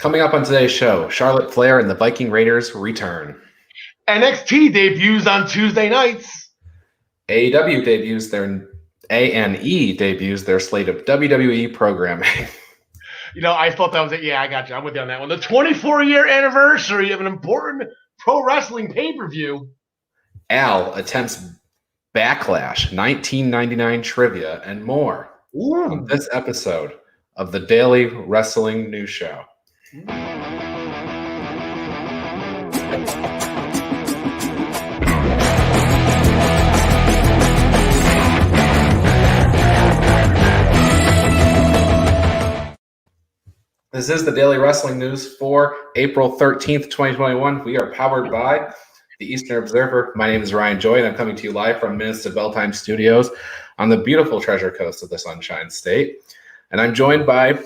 Coming up on today's show, Charlotte Flair and the Viking Raiders return. NXT debuts on Tuesday nights. AEW debuts their A&E debuts their slate of WWE programming. I thought that was it. Yeah, I got you. I'm with you on that one. The 24-year anniversary of an important pro wrestling pay-per-view. Al attempts Backlash 1999 trivia and more on this episode of the Daily Wrestling News Show. This is the Daily Wrestling News for April 13th, 2021. We are powered by the Eastern Observer. My name is Ryan Joy, and I'm coming to you live from Minutes to Belltime Studios on the beautiful Treasure Coast of the Sunshine State. And I'm joined by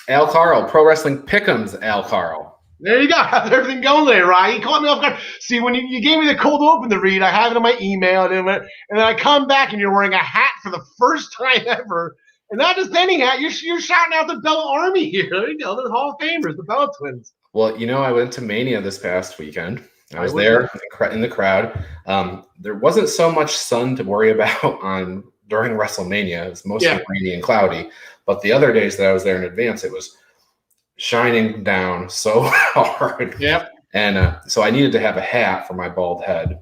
Al Karl, Pro Wrestling Pick'ems Al Karl. There you go. How's everything going there, Ryan? You caught me off guard. See, when you gave me the cold open to read, I have it in my email, and then I come back and you're wearing a hat for the first time ever. And not just any hat, you're shouting out the Bella Army here. There you go, the Hall of Famers, the Bella Twins. Well, I went to Mania this past weekend. I was there in the crowd. There wasn't so much sun to worry about during WrestleMania. It was mostly rainy and cloudy. But the other days that I was there in advance, it was shining down so hard. Yep. And so I needed to have a hat for my bald head.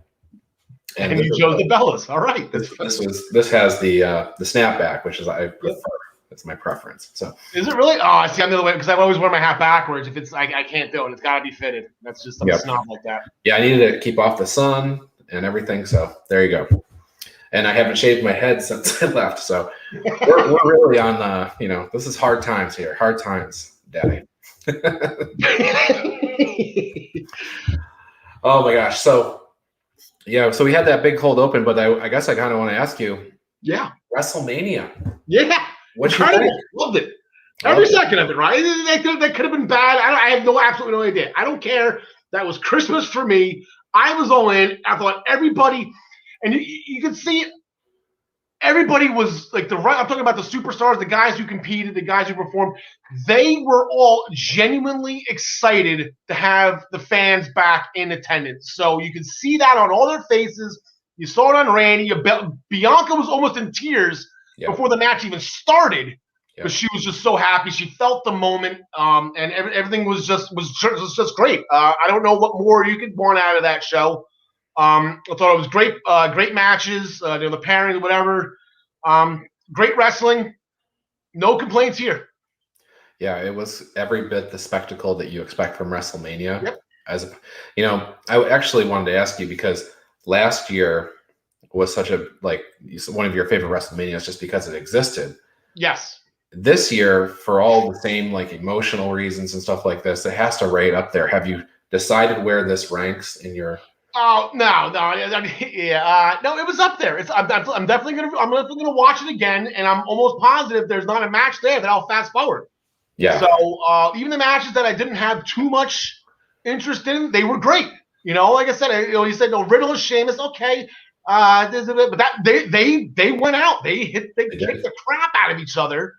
And you chose the Bellas. All right. This has the snapback, which is I prefer. It's my preference. So is it really? Oh, I see. I'm the other way because I've always worn my hat backwards. If it's I can't do it. It's got to be fitted. That's just a snob like that. Yeah, I needed to keep off the sun and everything. So there you go. And I haven't shaved my head since I left. So we're really on this is hard times here. Hard times, Daddy. Oh my gosh. So we had that big cold open, but I guess I kind of want to ask you. Yeah. WrestleMania. Yeah. What's your think? Loved it. Every second of it, right? That could have been bad. I have absolutely no idea. I don't care. That was Christmas for me. I was all in. I thought everybody, and you could see everybody was like I'm talking about the superstars, the guys who competed, the guys who performed. They were all genuinely excited to have the fans back in attendance. So you could see that on all their faces. You saw it on Randy. Bianca was almost in tears before the match even started, because she was just so happy. She felt the moment, and everything was just great. I don't know what more you could want out of that show. I thought it was great, great matches. The pairing, whatever. Great wrestling. No complaints here. Yeah, it was every bit the spectacle that you expect from WrestleMania. Yep. I actually wanted to ask you because last year was such one of your favorite WrestleManias just because it existed. Yes. This year, for all the same emotional reasons and stuff like this, it has to rate up there. Have you decided where this ranks in your? Oh no! No, it was up there. I'm definitely gonna watch it again, and I'm almost positive there's not a match there that I'll fast forward. Yeah. So even the matches that I didn't have too much interest in, they were great. Like I said, you said Riddle and Sheamus, okay. But they went out. They kicked the crap out of each other,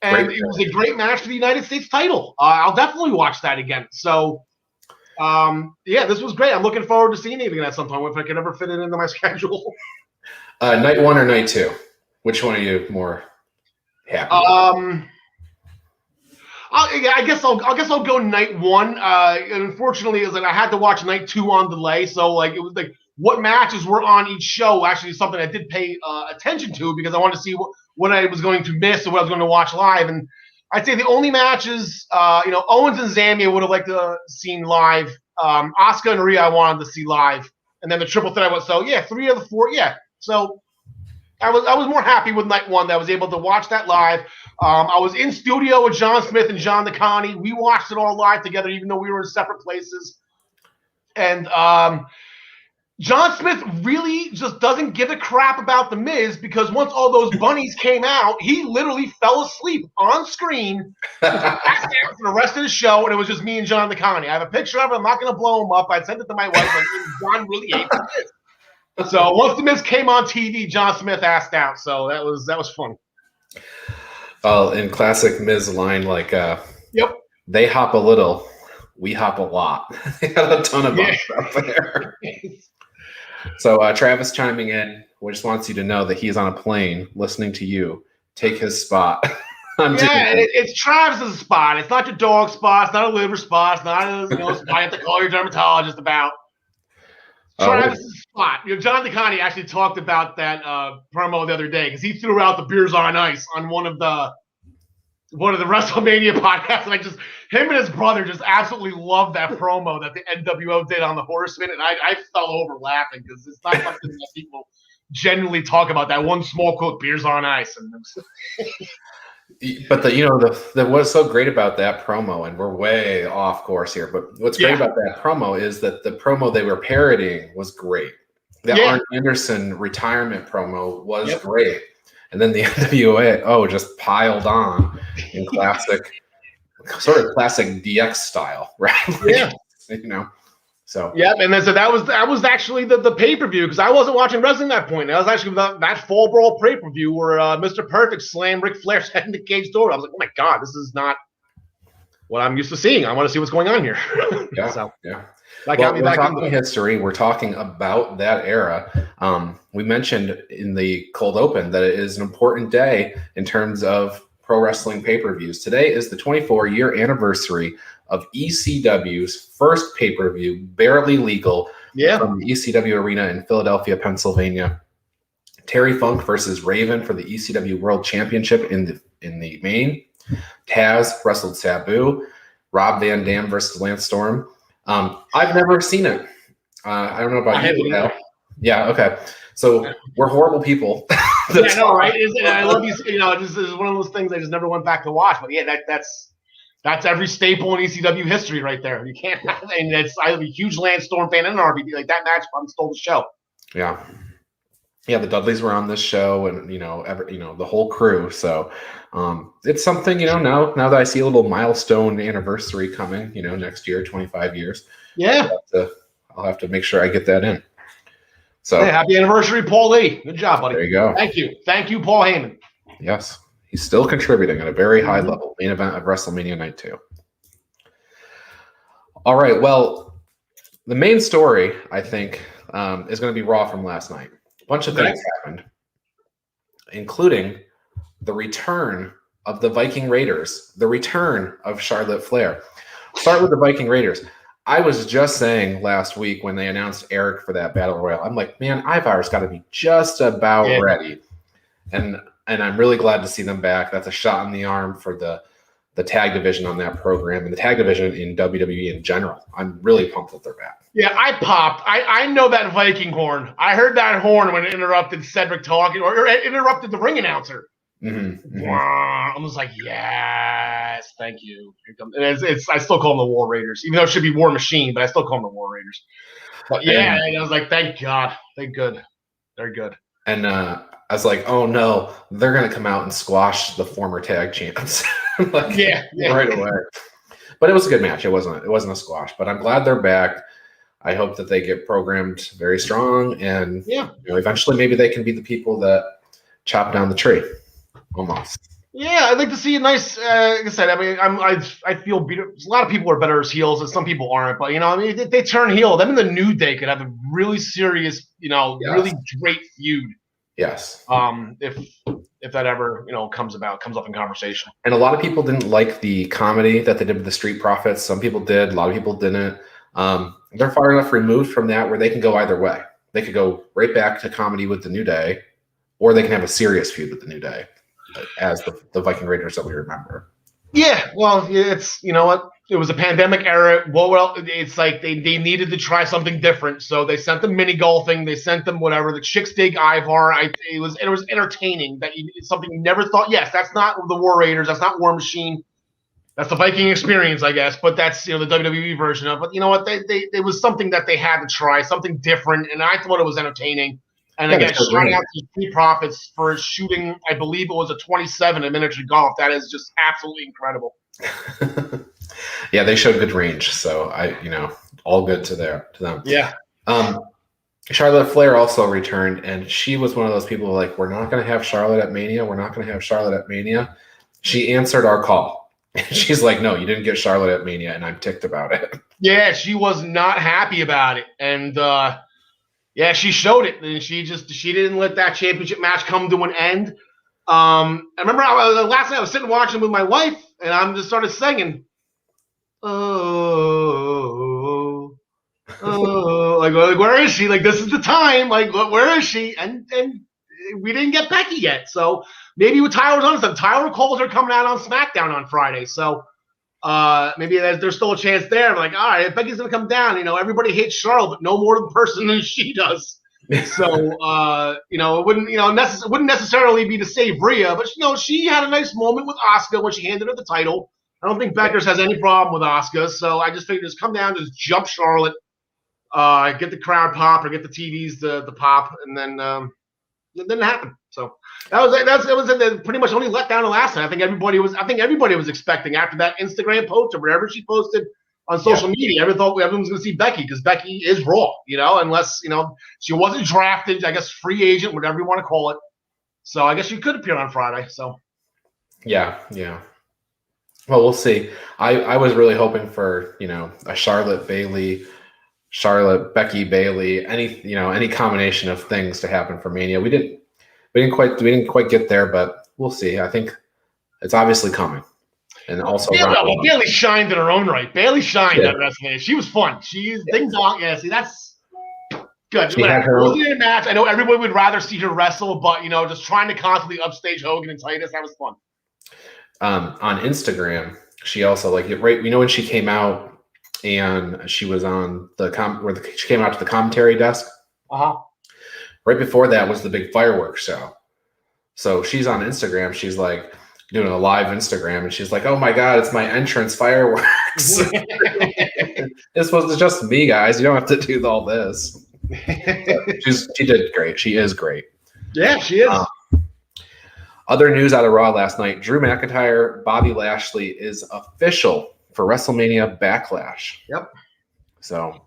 and it was a great match for the United States title. I'll definitely watch that again. So. This was great. I'm looking forward to seeing it again at some point if I can ever fit it into my schedule. Night 1 or night 2? Which one are you more happy with? I guess I'll go night 1. And unfortunately, I had to watch night 2 on delay, so it was what matches were on each show. Actually, something I did pay attention to because I wanted to see what I was going to miss or what I was going to watch live. And I'd say the only matches, Owens and Zambia would have liked to have seen live. Asuka and Rhea I wanted to see live. And then the triple threat was 3 of the 4, So I was more happy with night 1 that I was able to watch that live. I was in studio with John Smith and John DeConnie. We watched it all live together, even though we were in separate places. And John Smith really just doesn't give a crap about The Miz because once all those bunnies came out, he literally fell asleep on screen for the rest of the show, and it was just me and John DeConnie. I have a picture of it. I'm not going to blow him up. I sent it to my wife, and John really ate The Miz. So once The Miz came on TV, John Smith asked out. So that was fun. In classic Miz line, Yep. They hop a little, we hop a lot. They had a ton of bugs up there. So Travis chiming in, just wants you to know that he's on a plane listening to you take his spot. It's Travis's spot. It's not your dog spot. It's not a liver spot. It's not a spot you have to call your dermatologist about. Travis's spot. John DeConnie actually talked about that promo the other day because he threw out the beers on ice on one of the WrestleMania podcasts, and him and his brother just absolutely loved that promo that the NWO did on the Horseman, and I fell over laughing because it's not something that people genuinely talk about. That one small quote, "beers on ice," and but what's so great about that promo, and we're way off course here, but what's great about that promo is that the promo they were parodying was great. The Arn Anderson retirement promo was great. And then the NWO just piled on in classic DX style, right? So and then so that was actually the pay-per-view because I wasn't watching wrestling at that point. That was actually that Fall Brawl pay-per-view where Mr. Perfect slammed Ric Flair's head in the cage door. I was like, oh my god, this is not what I'm used to seeing. I want to see what's going on here. That got me back into history. We're talking about that era. We mentioned in the cold open that it is an important day in terms of pro wrestling pay-per-views. Today is the 24-year anniversary of ECW's first pay-per-view, Barely Legal, from the ECW Arena in Philadelphia, Pennsylvania. Terry Funk versus Raven for the ECW World Championship in the main. Taz wrestled Sabu. Rob Van Dam versus Lance Storm. I've never seen it. I don't know about you. Yeah, okay. So we're horrible people. I know, right? I love these. This is one of those things I just never went back to watch. But that's every staple in ECW history right there. You can't. And I'm a huge Lance Storm fan and an RVD. Like that match stole the show. Yeah. Yeah, the Dudleys were on this show, and the whole crew. So it's something, now that I see a little milestone anniversary coming, next year, 25 years. Yeah, I'll have to make sure I get that in. So happy anniversary, Paul Lee. Good job, buddy. There you go. Thank you, Paul Heyman. Yes, he's still contributing at a very high level. Main event of WrestleMania Night 2. All right, well, the main story I think is going to be Raw from last night. Bunch of things happened, including the return of the Viking Raiders, the return of Charlotte Flair. Start with the Viking Raiders. I was just saying last week when they announced Eric for that Battle Royal, I'm like, man, Ivar's got to be just about ready. And I'm really glad to see them back. That's a shot in the arm for the tag division on that program and the tag division in WWE in general. I'm really pumped that they're back. Yeah, I popped. I know that Viking horn. I heard that horn when it interrupted Cedric talking or it interrupted the ring announcer. I was like, yes, thank you. I still call them the War Raiders, even though it should be War Machine, but I still call them the War Raiders. But I was like, thank God. They're good. They're good. And I was like, oh no, they're going to come out and squash the former tag champs. Right away. But it was a good match. It wasn't a squash, but I'm glad they're back. I hope that they get programmed very strong, and eventually maybe they can be the people that chop down the tree. Almost. Yeah, I'd like to see a nice. Like I said, I mean, I feel a lot of people are better as heels, and some people aren't. But if they turn heel, them in the New Day could have a really serious, really great feud. Yes. If that ever comes up in conversation. And a lot of people didn't like the comedy that they did with the Street Profits. Some people did. A lot of people didn't. They're far enough removed from that where they can go either way. They could go right back to comedy with the New Day, or they can have a serious feud with the New Day as the Viking Raiders that we remember. Yeah, well, it's what it was a pandemic era. Well, it's like they needed to try something different, so they sent them mini golfing. They sent them whatever. The Chicks Dig Ivar. It was entertaining. It's something you never thought. Yes, that's not the War Raiders. That's not War Machine. That's the Viking experience, I guess. But that's the WWE version of it. But you know what? It was something that they had to try, something different, and I thought it was entertaining. And again, shout out to Street Profits for shooting, I believe it was a 27 in miniature golf. That is just absolutely incredible. Yeah, they showed good range. So all good to them. Yeah. Charlotte Flair also returned, and she was one of those people like, we're not going to have Charlotte at Mania. We're not going to have Charlotte at Mania. She answered our call. And she's like, no, you didn't get Charlotte at Mania, and I'm ticked about it. Yeah, she was not happy about it. And yeah, she showed it. And she didn't let that championship match come to an end. I remember last night I was sitting watching with my wife, and I just started singing. Oh, like where is she? Like, this is the time. Like, where is she? And we didn't get Becky yet. So maybe with Tyler's on stuff. Tyler calls her coming out on SmackDown on Friday. So maybe there's still a chance there. Like, all right, if Becky's gonna come down, everybody hates Charlotte, but no more of the person than she does. So it wouldn't necessarily be to save Rhea, but she had a nice moment with Asuka when she handed her the title. I don't think Beckers has any problem with Asuka, so I just figured just come down, just jump Charlotte, get the crowd pop or get the TVs to pop, and then it didn't happen. So that was pretty much only let down the last night. I think everybody was expecting after that Instagram post or whatever she posted on social media. Everyone was going to see Becky because Becky is Raw, unless she wasn't drafted, I guess free agent, whatever you want to call it. So I guess she could appear on Friday. So yeah. Well, we'll see. I was really hoping for a Charlotte Becky Bailey, any combination of things to happen for Mania. We didn't quite get there, but we'll see. I think it's obviously coming. And also, Bailey shined in her own right. Bailey shined at WrestleMania. She was fun. She's ding dong. Yeah, see, that's good. She had her own match. I know everybody would rather see her wrestle, but just trying to constantly upstage Hogan and Titus, that was fun. On Instagram, she also when she came out and she was on she came out to the commentary desk. Right before that was the big fireworks show. So she's on Instagram. She's like doing a live Instagram, and she's like, "Oh my God, it's my entrance fireworks." This was just me, guys. You don't have to do all this. She did great. She is great. Yeah, she is. Other news out of Raw last night: Drew McIntyre, Bobby Lashley is official for WrestleMania Backlash. Yep. So.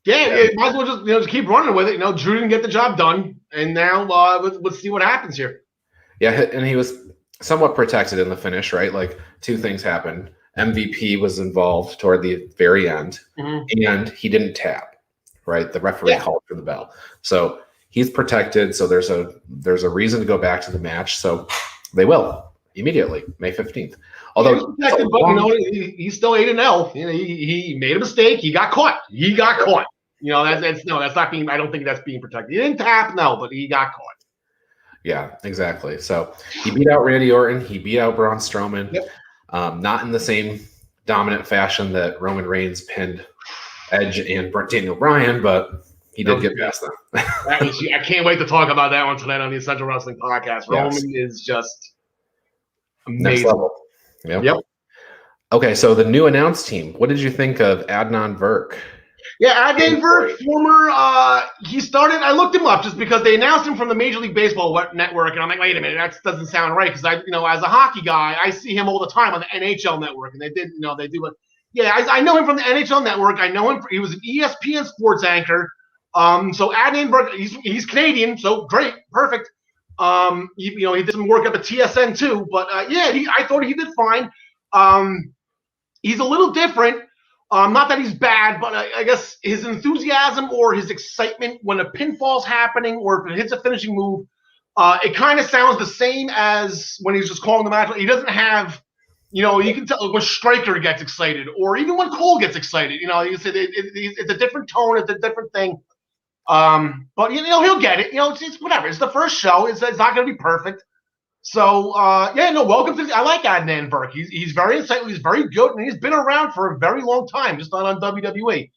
Yeah, might as well just keep running with it. Drew didn't get the job done, and now let's see what happens here. Yeah, and he was somewhat protected in the finish, right? Like two things happened. MVP was involved toward the very end, and he didn't tap, right? The referee called for the bell. So he's protected. So there's a reason to go back to the match. So they will immediately, May 15th. Although he's still 8-0. He made a mistake. He got caught. That's not being. I don't think that's being protected. He didn't tap, but he got caught. Yeah, exactly. So he beat out Randy Orton. He beat out Braun Strowman. Yep. Not in the same dominant fashion that Roman Reigns pinned Edge and Daniel Bryan, but he did get past them. I can't wait to talk about that one tonight on the Essential Wrestling Podcast. Yes. Roman is just amazing. Next level. Yep. Okay, so the new announced team. What did you think of Adnan Virk? Yeah, Adnan Virk, former. He started. I looked him up just because they announced him from the Major League Baseball network, and I'm like, wait a minute, that doesn't sound right. Because as a hockey guy, I see him all the time on the NHL network, and they do it. Yeah, I know him from the NHL network. I know him. He was an ESPN sports anchor. So Adnan Virk, he's Canadian, so great, perfect. He did some work up at TSN too, but I thought he did fine. He's a little different. Not that he's bad, but I guess his enthusiasm or his excitement when a pinfall's happening or if it hits a finishing move, it kind of sounds the same as when he's just calling the match. He doesn't have, you can tell when Stryker gets excited or even when Cole gets excited. It's a different tone, it's a different thing. But he'll get it. It's whatever. It's the first show. It's not going to be perfect. So welcome to. I like Adnan Virk. He's very insightful. He's very good, and he's been around for a very long time, just not on WWE.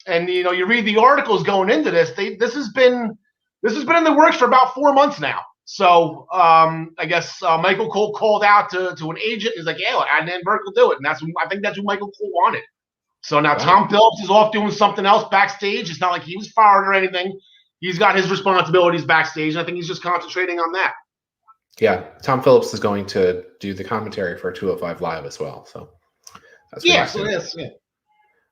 And you read the articles going into this. This has been in the works for about 4 months now. So I guess Michael Cole called out to an agent. He's like, yeah, Adnan Virk will do it, and I think that's what Michael Cole wanted. So now Tom Phillips is off doing something else backstage. It's not like he was fired or anything. He's got his responsibilities backstage, and I think he's just concentrating on that. Yeah, Tom Phillips is going to do the commentary for 205 Live as well. So that's yeah.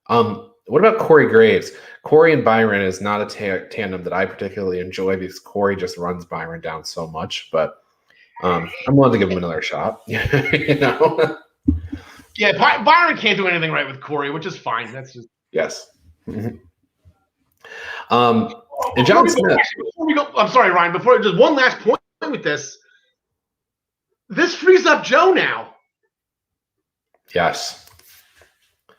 What about Corey Graves? Corey and Byron is not a tandem that I particularly enjoy because Corey just runs Byron down so much. But I'm willing to give him another shot. Yeah, Byron can't do anything right with Corey, which is fine. That's just Yes. Mm-hmm. And John Smith. Before we go, I'm sorry, Ryan. Before just one last point with this. This frees up Joe now. Yes.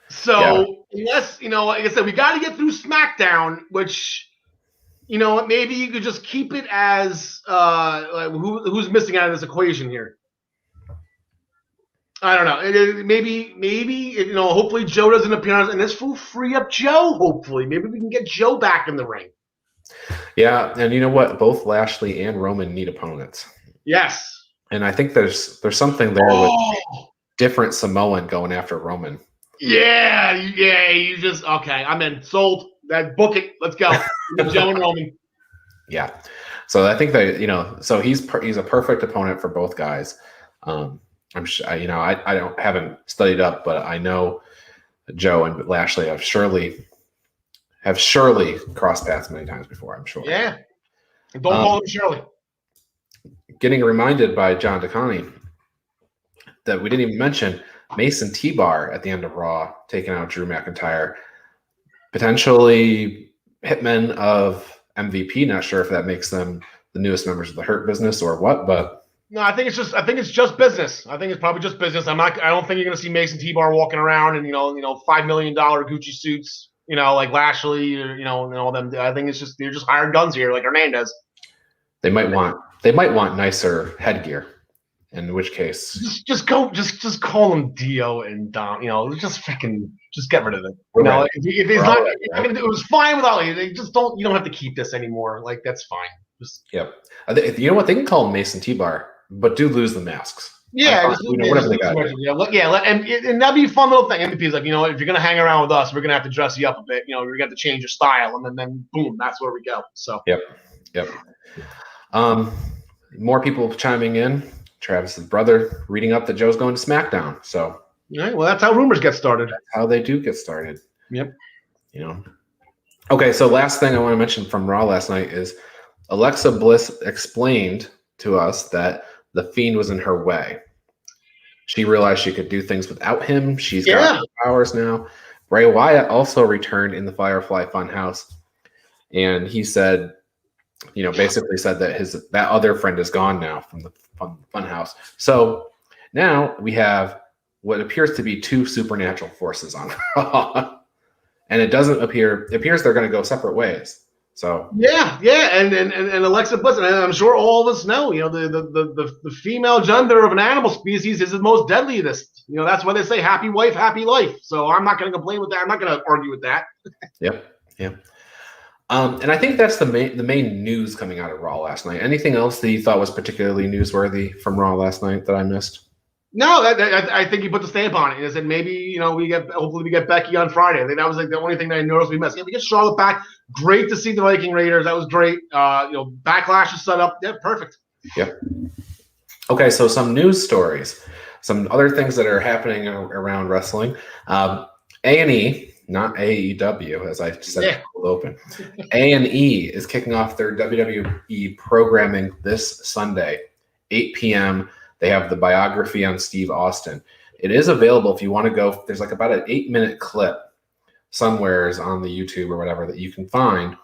So unless like I said, we got to get through SmackDown, which maybe you could just keep it as who's missing out of this equation here. I don't know. Maybe hopefully Joe doesn't appear, and this will free up Joe. Hopefully, maybe we can get Joe back in the ring. Yeah, and you know what? Both Lashley and Roman need opponents. Yes. And I think there's something there with different Samoan going after Roman. Yeah. You just okay. I'm in. Sold. That book it. Let's go. Joe and Roman. Yeah. So I think that so he's a perfect opponent for both guys. I'm sure I haven't studied up, but I know Joe and Lashley have surely crossed paths many times before. I'm sure. Yeah. Don't call him Shirley. Getting reminded by John DeConnie that we didn't even mention Mason T-Bar at the end of Raw taking out Drew McIntyre, potentially hitmen of MVP. Not sure if that makes them the newest members of the Hurt Business or what, but no, I think it's just business. I think it's probably just business. I don't think you're going to see Mason T-Bar walking around in $5 million Gucci suits, like Lashley, or, and all them. I think it's just they're just hired guns here, like Hernandez. They might want nicer headgear. In which case, just call them Dio and Dom. Just get rid of it. If it's not, it was fine with Ali. They just don't. You don't have to keep this anymore. Like that's fine. Yep. You know what? They can call him Mason T-Bar, but do lose the masks. Yeah, whatever they got. And that'd be a fun little thing. MVP's like, if you're gonna hang around with us, we're gonna have to dress you up a bit. We're gonna have to change your style, and then boom, that's where we go. So. Yep. More people chiming in. Travis's brother reading up that Joe's going to SmackDown. So. Yeah, well, that's how rumors get started. That's how they do get started. Yep. Okay, so last thing I want to mention from Raw last night is Alexa Bliss explained to us that the Fiend was in her way. She realized she could do things without him. She's got powers now. Bray Wyatt also returned in the Firefly Funhouse, and he said, basically said that that other friend is gone now from the Funhouse. So now we have what appears to be two supernatural forces on Raw, and it appears they're going to go separate ways. So yeah, and Alexa Bliss, and I'm sure all of us know, the female gender of an animal species is the most deadliest. That's why they say happy wife, happy life. So I'm not going to complain with that. I'm not going to argue with that. Yep. And I think that's the main news coming out of Raw last night. Anything else that you thought was particularly newsworthy from Raw last night that I missed? No, I think you put the stamp on it. And I said maybe hopefully we get Becky on Friday. I think that was like the only thing that I noticed we missed. Yeah, we get Charlotte back. Great to see the Viking Raiders. That was great. Backlash is set up. Yeah, perfect. Yep. Okay, so some news stories, some other things that are happening around wrestling. A&E, not AEW, as I said, open. A&E is kicking off their WWE programming this Sunday, 8 p.m. They have the biography on Steve Austin. It is available if you want to go. There's like about an 8-minute clip somewheres on the YouTube or whatever that you can find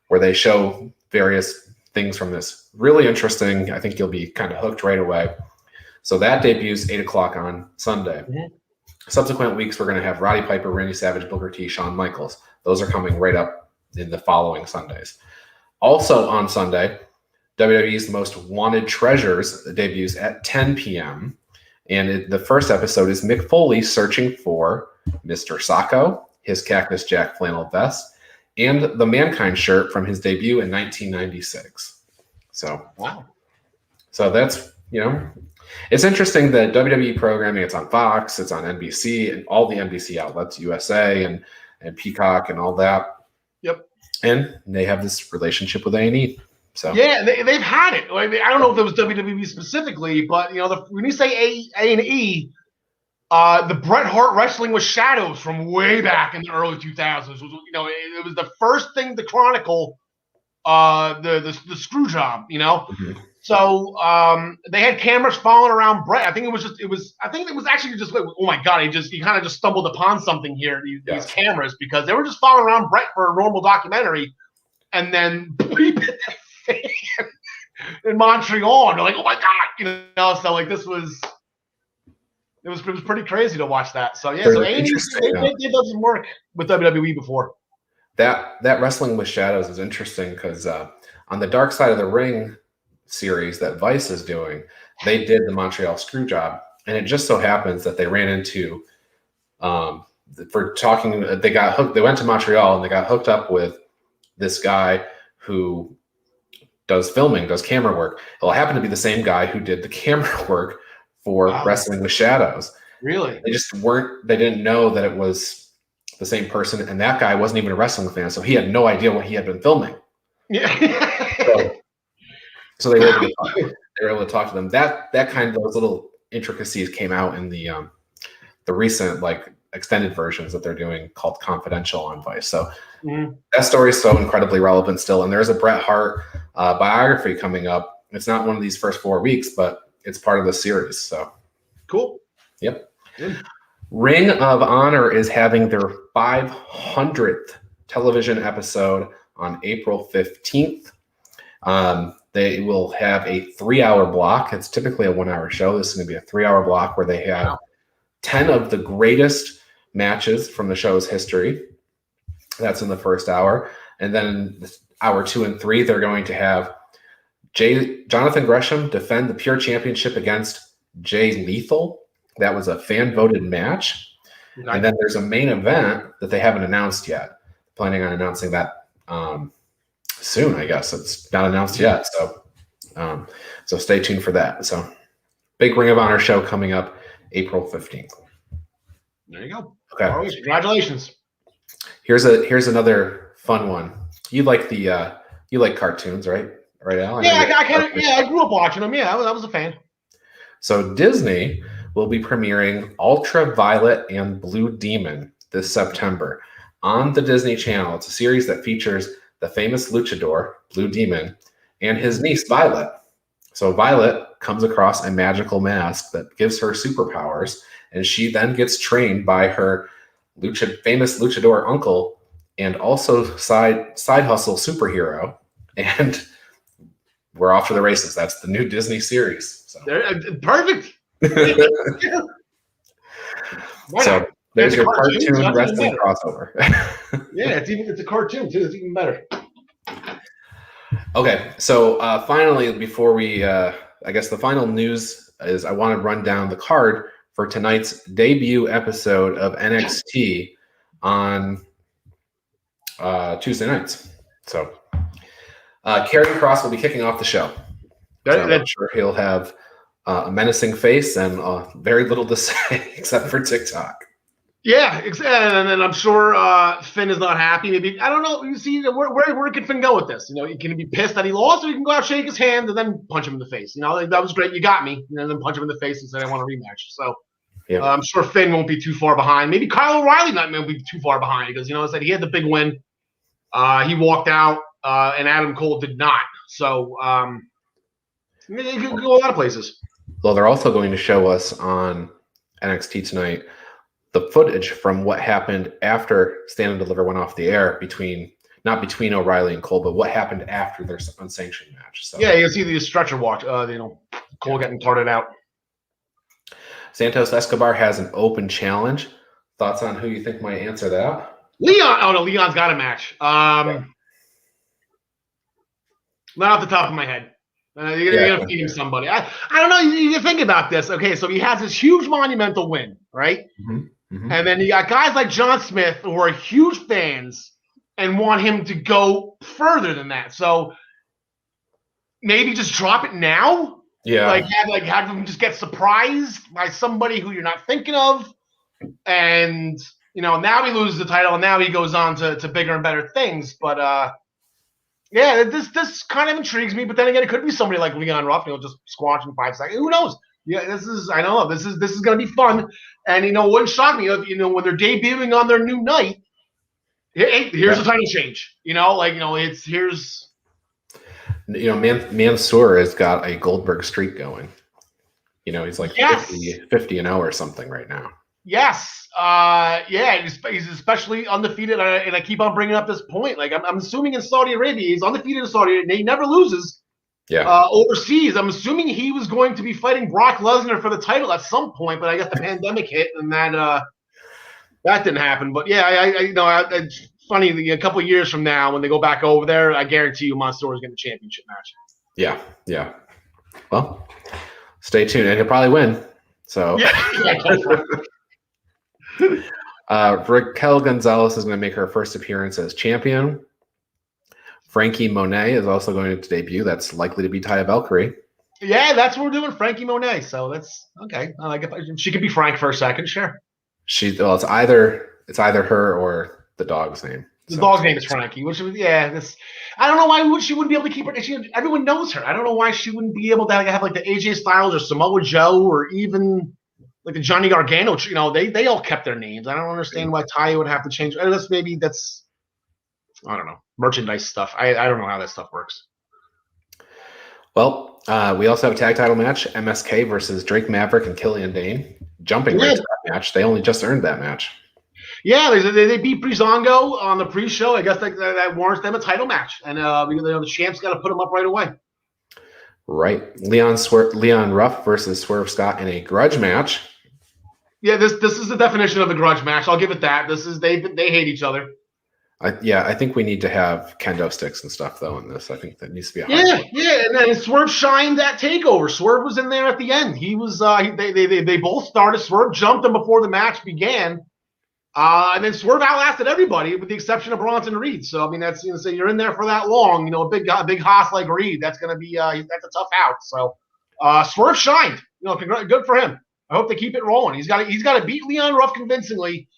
where they show various things from this. Really interesting. I think you'll be kind of hooked right away. So that debuts 8 o'clock on Sunday. Mm-hmm. Subsequent weeks, we're going to have Roddy Piper, Randy Savage, Booker T, Shawn Michaels. Those are coming right up in the following Sundays. Also on Sunday, WWE's Most Wanted Treasures debuts at 10 p.m. And the first episode is Mick Foley searching for Mr. Sacco, his Cactus Jack flannel vest, and the Mankind shirt from his debut in 1996. So, wow. So that's, it's interesting that WWE programming, it's on Fox, it's on NBC, and all the NBC outlets, USA and Peacock and all that. Yep. And they have this relationship with A&E. So yeah, they've had it. I mean, I don't know if it was WWE specifically, but when you say A&E, the Bret Hart Wrestling with Shadows from way back in the early 2000s. It was the first thing to chronicle the screw job. Mm-hmm. So they had cameras following around Brett. I think it was actually just like, oh my God, he kind of just stumbled upon something here, these cameras, because they were just following around Brett for a normal documentary. And then he hit that fan in Montreal. And they're like, oh my God, so like it was pretty crazy to watch that. So yeah, so they did some work with WWE before. That Wrestling with Shadows is interesting because on the Dark Side of the Ring series that Vice is doing, they did the Montreal Screwjob, and it just so happens that they ran into for talking. They got hooked. They went to Montreal and they got hooked up with this guy who does filming, does camera work. It'll happen to be the same guy who did the camera work for Wrestling with Shadows. Really? They didn't know that it was the same person, and that guy wasn't even a wrestling fan, so he had no idea what he had been filming. Yeah. So they were able to talk to them. That kind of those little intricacies came out in the recent like extended versions that they're doing called Confidential on Vice. So that story is so incredibly relevant still. And there's a Bret Hart biography coming up. It's not one of these first 4 weeks, but it's part of the series. So cool. Yep. Good. Ring of Honor is having their 500th television episode on April 15th. They will have a 3-hour block. It's typically a 1-hour show. This is going to be a 3-hour block where they have 10 of the greatest matches from the show's history. That's in the first hour. And then hour 2 and 3, they're going to have Jonathan Gresham defend the Pure Championship against Jay Lethal. That was a fan-voted match. Nice. And then there's a main event that they haven't announced yet. Planning on announcing that soon, I guess. It's not announced yet. So stay tuned for that. So big Ring of Honor show coming up April 15th. There you go. Okay. Always, congratulations. Here's another fun one. You like cartoons, right? Right, Al? I grew up watching them. Yeah, I was a fan. So Disney will be premiering Ultraviolet and Blue Demon this September on the Disney Channel. It's a series that features the famous luchador, Blue Demon, and his niece, Violet. So Violet comes across a magical mask that gives her superpowers, and she then gets trained by her famous luchador uncle and also side hustle superhero. And we're off to the races. That's the new Disney series. So. Perfect. So there's your cartoon wrestling crossover. Yeah, it's a cartoon too. It's even better. Okay, so finally, before we, I guess the final news is I want to run down the card for tonight's debut episode of NXT on Tuesday nights. So Karrion Kross will be kicking off the show. So I'm sure he'll have a menacing face and very little to say except for TikTok. Yeah, and then I'm sure Finn is not happy. Maybe I don't know. You see, where can Finn go with this? He can be pissed that he lost, or he can go out, shake his hand, and then punch him in the face. That was great. You got me, and then punch him in the face and say I want a rematch. So I'm sure Finn won't be too far behind. Maybe Kyle O'Reilly won't be too far behind because I said he had the big win. He walked out, and Adam Cole did not. So it could go a lot of places. Well, they're also going to show us on NXT tonight the footage from what happened after Stand and Deliver went off the air not between O'Reilly and Cole, but what happened after their unsanctioned match. So yeah, you can see the stretcher watch. Cole getting tarted out. Santos Escobar has an open challenge. Thoughts on who you think might answer that? Leon. Oh no, Leon's got a match. Not off the top of my head. You're gonna feed him somebody. I don't know. You think about this. Okay, so he has this huge monumental win, right? Mm-hmm. Mm-hmm. And then you got guys like John Smith who are huge fans and want him to go further than that. So maybe just drop it now. Yeah. Have him just get surprised by somebody who you're not thinking of. And now he loses the title and now he goes on to bigger and better things. But this kind of intrigues me. But then again, it could be somebody like Leon Ruff, just squash in 5 seconds. Who knows? Yeah, this is going to be fun. And, it wouldn't shock me if, when they're debuting on their new night, here's a title change. Here's. Mansoor has got a Goldberg streak going. He's like 50-0 or something right now. Yes. He's especially undefeated. And I keep on bringing up this point. Like, I'm assuming in Saudi Arabia, he's undefeated in Saudi Arabia, and he never loses overseas. I'm assuming he was going to be fighting Brock Lesnar for the title at some point, but I guess the pandemic hit, and that didn't happen. But yeah, it's funny. A couple of years from now, when they go back over there, I guarantee you Mansoor is getting the championship match. Yeah. Well, stay tuned, and he'll probably win. So, Raquel Gonzalez is going to make her first appearance as champion. Frankie Monet is also going to debut. That's likely to be Taya Valkyrie. Yeah, that's what we're doing, Frankie Monet. So that's okay. I like it. She could be Frank for a second, sure. It's either her or the dog's name. The dog's name is Frankie, which is I don't know why she wouldn't be able to keep her. Everyone knows her. I don't know why she wouldn't be able to have like the AJ Styles or Samoa Joe or even like the Johnny Gargano. They all kept their names. I don't understand why Taya would have to change. Unless maybe that's I don't know, merchandise stuff. I don't know how that stuff works. Well, we also have a tag title match: MSK versus Drake Maverick and Killian Dane. Jumping right to that match. They only just earned that match. Yeah, they beat Breezango on the pre-show. I guess that warrants them a title match, and the champ's got to put them up right away. Right, Leon Ruff versus Swerve Scott in a grudge match. Yeah, this is the definition of a grudge match. I'll give it that. They hate each other. I think we need to have kendo sticks and stuff though in this. I think that needs to be a and then Swerve shined that takeover. Swerve was in there at the end. He was they both started. Swerve jumped him before the match began. And then Swerve outlasted everybody with the exception of Bronson Reed. So I mean, that's so you're in there for that long. A big hoss like Reed. That's gonna be that's a tough out. So Swerve shined. Good for him. I hope they keep it rolling. He's got to beat Leon Ruff convincingly.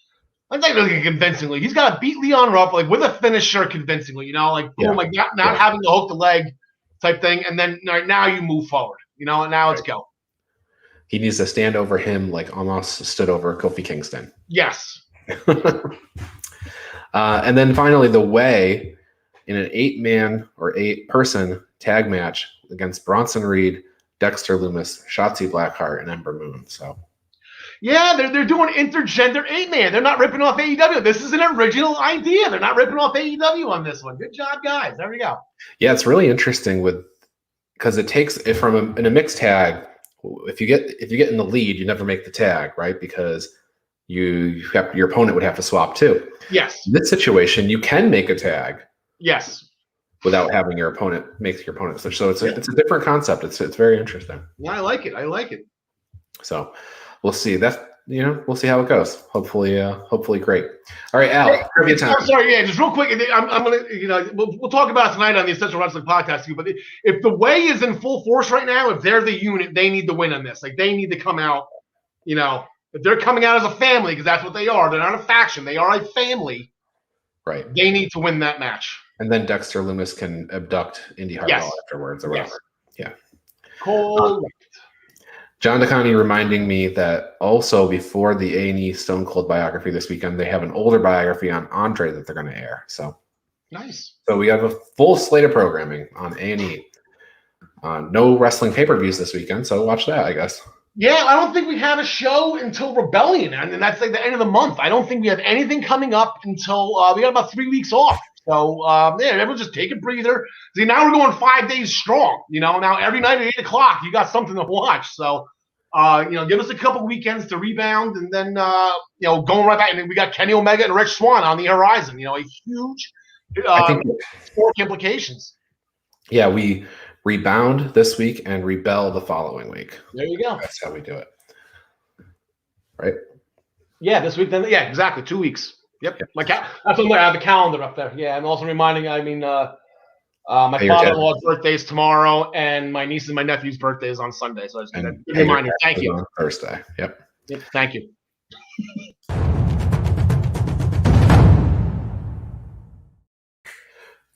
I'm not really convincingly. He's got to beat Leon Ruff with a finisher convincingly. Not having to hook the leg type thing. And then now you move forward. Now let's go. He needs to stand over him like almost stood over Kofi Kingston. Yes. And then finally, The Way in an 8-man or 8-person tag match against Bronson Reed, Dexter Lumis, Shotzi Blackheart, and Ember Moon. So, yeah, they're doing intergender 8-man. They're not ripping off AEW. This is an original idea. They're not ripping off AEW on this one. Good job, guys. There we go. Yeah, it's really interesting because it takes it from in a mixed tag. If you get in the lead, you never make the tag, right? Because your opponent would have to swap too. Yes. In this situation, you can make a tag. Yes. Without having your opponent make your opponent switch. So it's a different concept. It's very interesting. Yeah, I like it. So we'll see. We'll see how it goes. Hopefully great. All right, Al, trivia time. I'm sorry, just real quick. I'm gonna, we'll talk about it tonight on the Essential Wrestling Podcast too. But if The Way is in full force right now, if they're the unit, they need to win on this. Like they need to come out. If they're coming out as a family, because that's what they are. They're not a faction. They are a family. Right. They need to win that match. And then Dexter Lumis can abduct Indy Hartwell afterwards or whatever. Yes. Yeah. Cool. John DeConnie reminding me that also before the A&E Stone Cold biography this weekend, they have an older biography on Andre that they're going to air. So nice. So we have a full slate of programming on A&E. No wrestling pay-per-views this weekend, so watch that, I guess. Yeah, I don't think we have a show until Rebellion, and that's like the end of the month. I don't think we have anything coming up until we got about 3 weeks off. So, everyone just take a breather. See, now we're going 5 days strong. Now every night at 8 o'clock, you got something to watch. So, give us a couple weekends to rebound, and then, going right back. And then we got Kenny Omega and Rich Swann on the horizon. A huge sport implications. Yeah, we rebound this week and rebel the following week. There you go. That's how we do it. Right? Yeah, this week then. Yeah, exactly. 2 weeks. Yep. That's on there. I have the calendar up there. Yeah, and also reminding. My father-in-law's birthday is tomorrow, and my niece and my nephew's birthday is on Sunday. So I just need a reminder. Thank you. On Thursday. Yep. Thank you.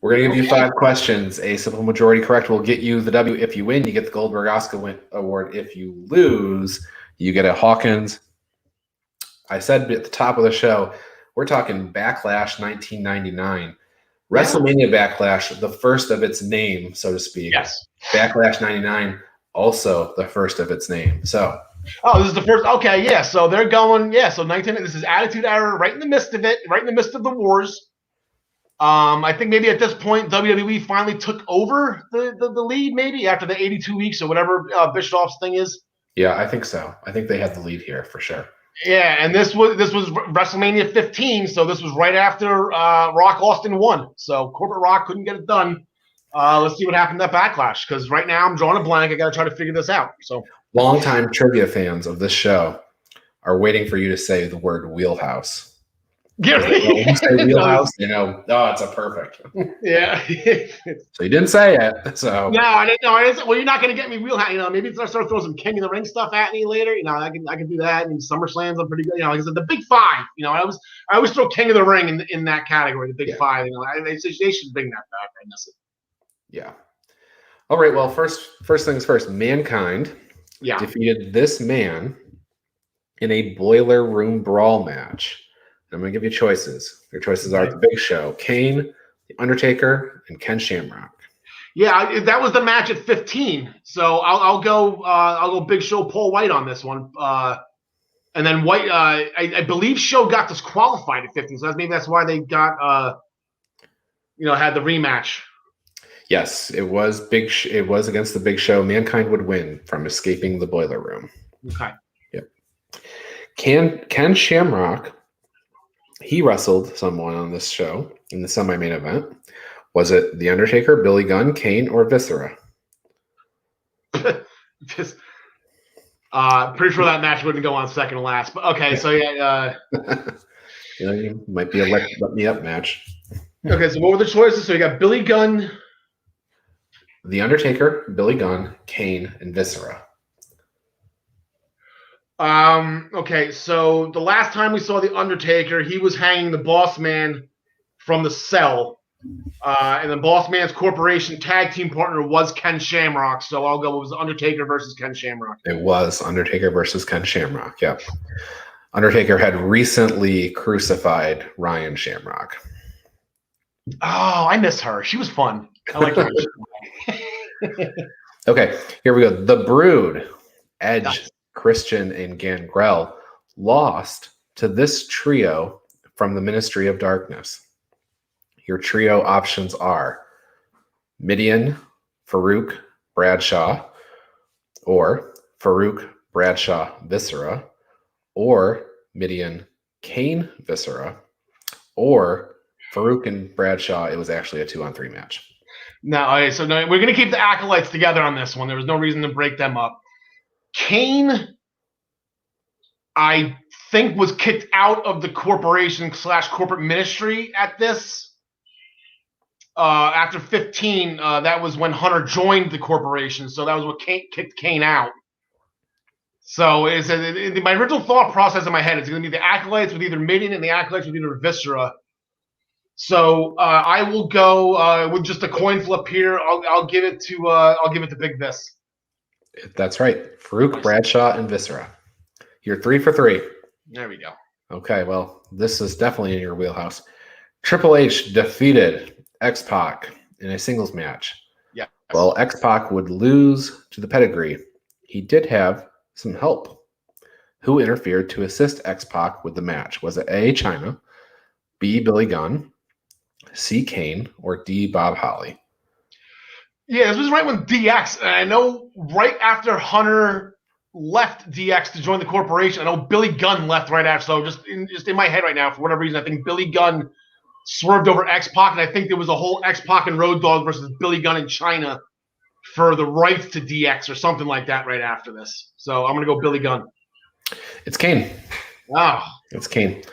We're going to give you 5 questions. A simple majority correct will get you the W. If you win, you get the Goldberg Oscar Award. If you lose, you get a Hawkins. I said at the top of the show, we're talking Backlash 1999. WrestleMania Backlash, the first of its name, so to speak. Yes. Backlash 99, also the first of its name. So. Oh, this is the first. Okay, yeah. So they're going. Yeah. So 19. This is Attitude Era, right in the midst of it, right in the midst of the wars. I think maybe at this point WWE finally took over the lead, maybe after the 82 weeks or whatever Bischoff's thing is. Yeah, I think so. I think they had the lead here for sure. Yeah, and this was WrestleMania 15, so this was right after Rock Austin won. So Corporate Rock couldn't get it done. Let's see what happened at Backlash, because right now I'm drawing a blank. I got to try to figure this out. So longtime trivia fans of this show are waiting for you to say the word wheelhouse. When you say wheelhouse, it's a perfect. Yeah. So you didn't say it. So no, I didn't know. Well, you're not going to get me wheelhouse. Maybe I start throwing some King of the Ring stuff at me later. I can do that. And SummerSlams, I'm pretty good. Like I said, the Big Five. I always throw King of the Ring in that category, the Big Five. They should bring that back. I miss it. Yeah. All right. Well, first things first. Mankind defeated this man in a boiler room brawl match. I'm going to give you choices. Your choices are The Big Show, Kane, The Undertaker, and Ken Shamrock. Yeah, that was the match at 15. So I'll go Big Show, Paul White on this one. And then White, I believe Show got disqualified at 15. So that's why they got had the rematch. Yes, it was it was against The Big Show. Mankind would win from escaping the boiler room. Okay. Yep. Ken Shamrock. He wrestled someone on this show in the semi-main event. Was it The Undertaker, Billy Gunn, Kane, or Viscera? Just pretty sure that match wouldn't go on second to last. But okay, so yeah. You might be a let me up match. Okay, so what were the choices? So you got Billy Gunn, The Undertaker, Billy Gunn, Kane, and Viscera. Okay, so the last time we saw The Undertaker, he was hanging the Boss Man from the cell. And the Boss Man's corporation tag team partner was Ken Shamrock. So I'll go, it was Undertaker versus Ken Shamrock. It was Undertaker versus Ken Shamrock, yeah. Undertaker had recently crucified Ryan Shamrock. Oh, I miss her. She was fun. I like her. Okay, here we go. The Brood, Edge, Christian, and Gangrel lost to this trio from the Ministry of Darkness. Your trio options are Midian, Farouk, Bradshaw, or Farouk, Bradshaw, Viscera, or Midian, Kane, Viscera, or Farouk and Bradshaw. It was actually a 2-on-3 match. No, okay, so no, we're going to keep the acolytes together on this one. There was no reason to break them up. Kane, I think, was kicked out of the corporation/corporate ministry at this. After 15, that was when Hunter joined the corporation. So that was what kicked Kane out. So my original thought process in my head is going to be the acolytes with either Midian and the acolytes with either Viscera. So I will go with just a coin flip here. I'll give it to Big Vis. That's right. Farouk, Bradshaw, and Viscera. You're 3 for 3. There we go. Okay, well, this is definitely in your wheelhouse. Triple H defeated X-Pac in a singles match. Yeah. Well, X-Pac would lose to the pedigree. He did have some help. Who interfered to assist X-Pac with the match? Was it A, China, B, Billy Gunn, C, Kane, or D, Bob Holly? Yeah, this was right when DX, and I know right after Hunter left DX to join the corporation, I know Billy Gunn left right after. So just in my head right now, for whatever reason, I think Billy Gunn swerved over X-Pac, and I think there was a whole X-Pac and Road Dogg versus Billy Gunn in China for the rights to DX or something like that right after this. So I'm going to go Billy Gunn. It's Kane. Wow. It's Kane.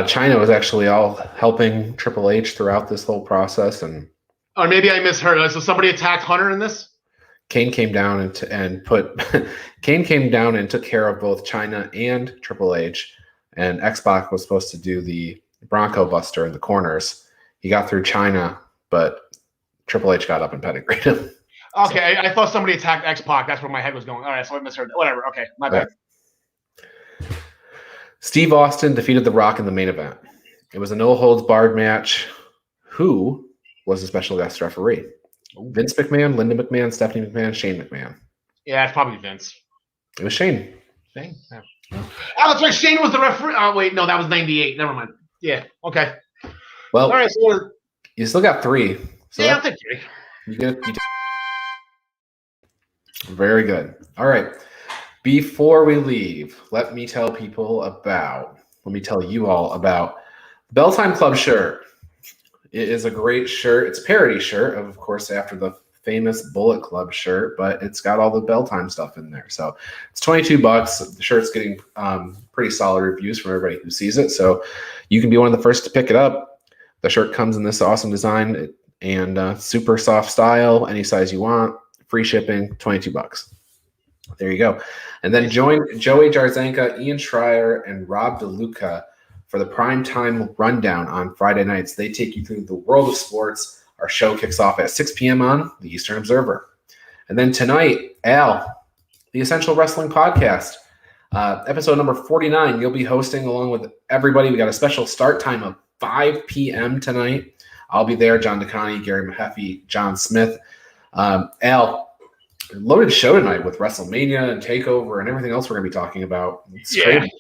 China was actually all helping Triple H throughout this whole process, and or maybe I misheard. So somebody attacked Hunter in this? Kane came down and took care of both China and Triple H, and X-Pac was supposed to do the Bronco Buster in the corners. He got through China, but Triple H got up and pedigreed him. Okay, I thought somebody attacked X-Pac. That's where my head was going. All right, so I misheard. Whatever. Okay, my bad. Steve Austin defeated The Rock in the main event. It was a no-holds-barred match. Who was a special guest referee. Vince McMahon, Linda McMahon, Stephanie McMahon, Shane McMahon. Yeah, it's probably Vince. It was Shane. Shane? Yeah. Oh, that's right. Shane was the referee. Oh, wait. No, that was 98. Never mind. Yeah. Okay. Well, all right. So you still got 3. So yeah, I'll take 3. Very good. All right. Before we leave, let me tell you all about the Belltime Club shirt. It is a great shirt. It's a parody shirt, of course, after the famous Bullet Club shirt, but it's got all the Belltime stuff in there. So it's $22. The shirt's getting pretty solid reviews from everybody who sees it. So you can be one of the first to pick it up. The shirt comes in this awesome design and super soft style, any size you want, free shipping, $22. There you go. And then join Joey Jarzanka, Ian Schreier, and Rob DeLuca for the primetime rundown on Friday nights. They take you through the world of sports. Our show kicks off at 6 p.m. on the Eastern Observer. And then tonight, Al, the Essential Wrestling Podcast, episode number 49, you'll be hosting along with everybody. We got a special start time of 5 p.m. tonight. I'll be there, John DeConnie, Gary Mahaffey, John Smith. Al, loaded show tonight with WrestleMania and TakeOver and everything else we're going to be talking about. It's crazy.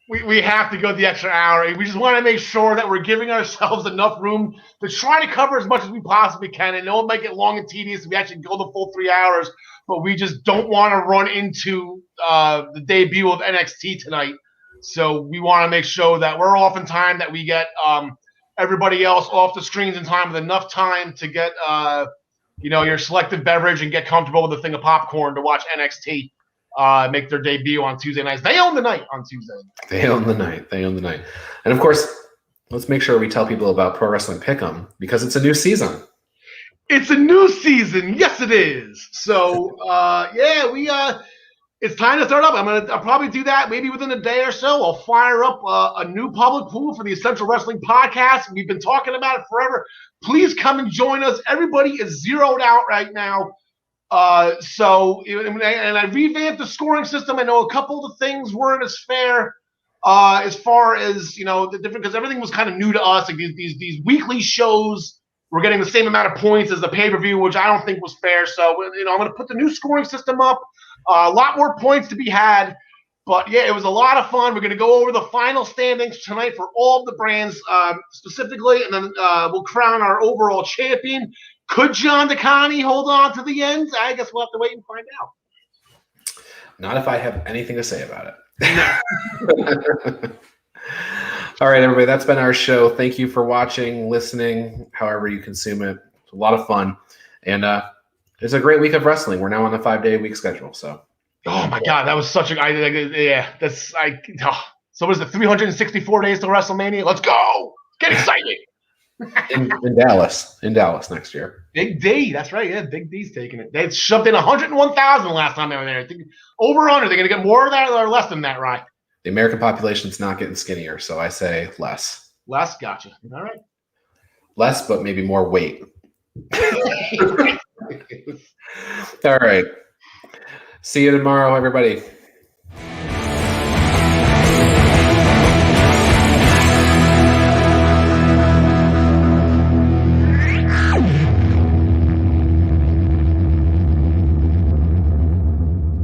We have to go the extra hour. We just want to make sure that we're giving ourselves enough room to try to cover as much as we possibly can. And know it might get long and tedious if we actually go the full 3 hours, but we just don't want to run into the debut of NXT tonight. So we want to make sure that we're off in time, that we get everybody else off the screens in time with enough time to get your selective beverage and get comfortable with a thing of popcorn to watch NXT. Make their debut on Tuesday nights. They own the night on Tuesday. They own the night. And of course, let's make sure we tell people about Pro Wrestling Pick'em because it's a new season. It's a new season. Yes, it is. So, it's time to start up. I'll probably do that maybe within a day or so. I'll fire up a new public pool for the Essential Wrestling Podcast. We've been talking about it forever. Please come and join us. Everybody is zeroed out right now. And I revamped the scoring system. I know a couple of the things weren't as fair as far as, the different, because everything was kind of new to us. Like these weekly shows were getting the same amount of points as the pay-per-view, which I don't think was fair. So, I'm going to put the new scoring system up. A lot more points to be had. But, yeah, it was a lot of fun. We're going to go over the final standings tonight for all of the brands specifically, and then we'll crown our overall champion. Could John DeConnie hold on to the end? I guess we'll have to wait and find out. Not if I have anything to say about it. All right, everybody, that's been our show. Thank you for watching, listening, however you consume it. It's a lot of fun. And it's a great week of wrestling. We're now on a 5-day-a-week schedule. So, oh, my God, that was such a so what is it, 364 days till WrestleMania? Let's go. Get excited. in Dallas next year. Big D, that's right. Yeah, Big D's taking it. They shoved in 101,000 last time they were there. I think over or under. They're going to get more of that or less than that, right? The American population's not getting skinnier, so I say less. Less, gotcha. All right. Less, but maybe more weight. All right. See you tomorrow, everybody.